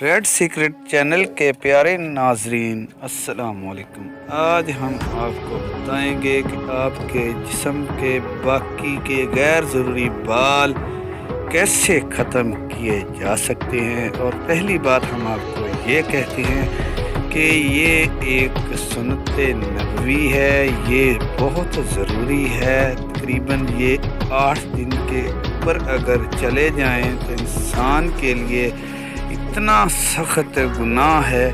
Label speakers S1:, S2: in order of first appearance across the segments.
S1: Red secret channel के प्यारे नाजरीन, अस्सलाम वालेकुम। आज हम आपको बताएंगे कि आपके जिस्म के बाकी के गैर ज़रूरी बाल कैसे ख़त्म किए जा सकते हैं। और पहली बात हम आपको ये कहते हैं कि ये एक सुन्नत नबवी है, ये बहुत ज़रूरी है। तकरीबन ये 8 दिन के ऊपर अगर चले जाएं तो इंसान के लिए इतना सख्त गुनाह है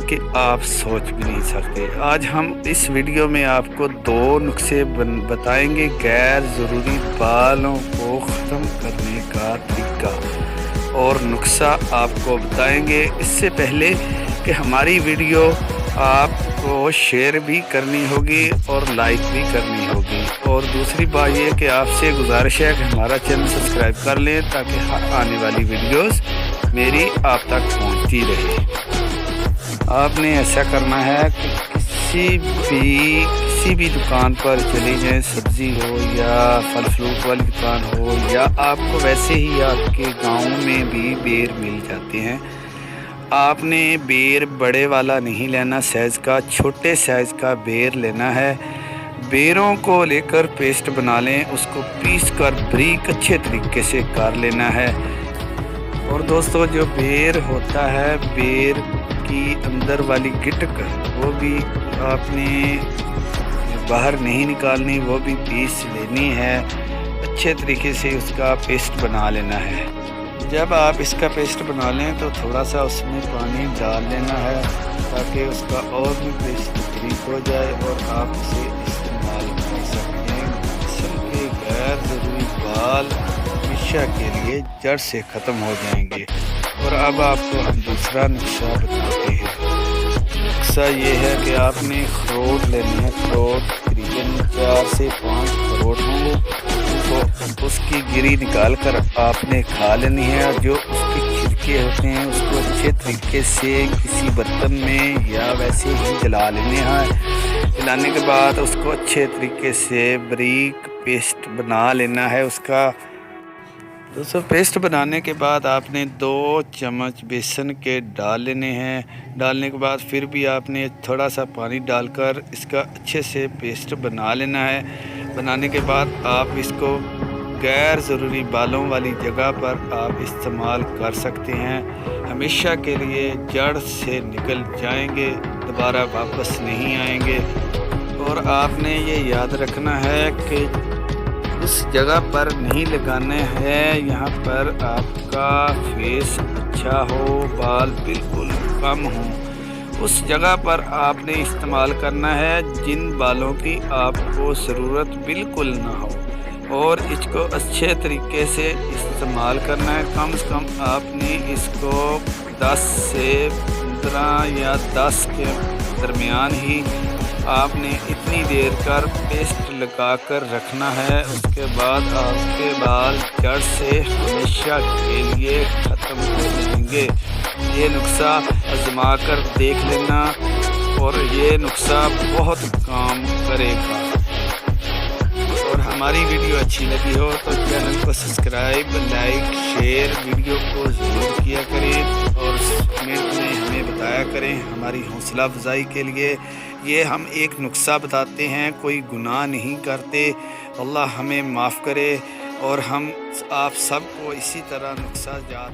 S1: कि आप सोच भी नहीं सकते। आज हम इस वीडियो में आपको 2 नुस्खे बताएंगे गैर ज़रूरी बालों को ख़त्म करने का तरीका, और नुस्खा आपको बताएंगे। इससे पहले कि हमारी वीडियो आपको शेयर भी करनी होगी और लाइक भी करनी होगी। और दूसरी बात ये कि आपसे गुजारिश है कि हमारा चैनल सब्सक्राइब कर लें ताकि आने वाली वीडियोस मेरी आप तक पहुंचती रहे। आपने ऐसा करना है कि किसी भी दुकान पर चले जाएं, सब्ज़ी हो या फल फ्रूट वाली दुकान हो, या आपको वैसे ही आपके गांव में भी बेर मिल जाते हैं। आपने बेर बड़े वाला नहीं लेना, साइज़ का छोटे साइज़ का बेर लेना है। बेरों को लेकर पेस्ट बना लें, उसको पीस कर बारीक अच्छे तरीके से कर लेना है। और दोस्तों, जो बेर होता है, बेर की अंदर वाली गिटक वो भी आपने बाहर नहीं निकालनी, वो भी पीस लेनी है। अच्छे तरीके से उसका पेस्ट बना लेना है। जब आप इसका पेस्ट बना लें तो थोड़ा सा उसमें पानी डाल लेना है ताकि उसका और भी पेस्ट बारीक हो जाए और आप इसे इस्तेमाल कर सकते हैं। जिस्म के गैर ज़रूरी बाल हमेशा के लिए जड़ से ख़त्म हो जाएंगे। और अब आपको हम दूसरा नुस्खा बताते हैं। नुस्खा ये है कि आपने अखरोट लेने हैं। अखरोट तकरीबन 4 से 5 अखरोट होंगे, तो उसकी गिरी निकाल कर आपने खा लेनी है। और जो उसके छिलके होते हैं उसको अच्छे तरीके से किसी बर्तन में या वैसे ही जला लेने हैं। जलाने के बाद उसको अच्छे तरीके से बारीक पेस्ट बना लेना है उसका। दोस्तों, पेस्ट बनाने के बाद आपने 2 चम्मच बेसन के डाल लेने हैं। डालने के बाद फिर भी आपने थोड़ा सा पानी डालकर इसका अच्छे से पेस्ट बना लेना है। बनाने के बाद आप इसको गैर ज़रूरी बालों वाली जगह पर आप इस्तेमाल कर सकते हैं। हमेशा के लिए जड़ से निकल जाएंगे, दोबारा वापस नहीं आएंगे। और आपने ये याद रखना है कि उस जगह पर नहीं लगाना है यहाँ पर आपका फेस अच्छा हो, बाल बिल्कुल कम हो। उस जगह पर आपने इस्तेमाल करना है जिन बालों की आपको ज़रूरत बिल्कुल ना हो। और इसको अच्छे तरीके से इस्तेमाल करना है। कम से कम आपने इसको 10 से 15 या 10 के दरमियान ही आपने इतनी देर कर पेस्ट लगा कर रखना है। उसके बाद आपके बाल जड़ से हमेशा के लिए ख़त्म हो जाएंगे। ये नुस्खा आजमा कर देख लेना और ये नुस्खा बहुत काम करेगा। और हमारी वीडियो अच्छी लगी हो तो चैनल को सब्सक्राइब, लाइक, शेयर वीडियो को ज़रूर किया करें और कमेंट में हमें बताया करें हमारी हौसला अफजाई के लिए। ये हम एक नुस्खा बताते हैं, कोई गुनाह नहीं करते। अल्लाह हमें माफ़ करे। और हम आप सबको इसी तरह नुस्खा याद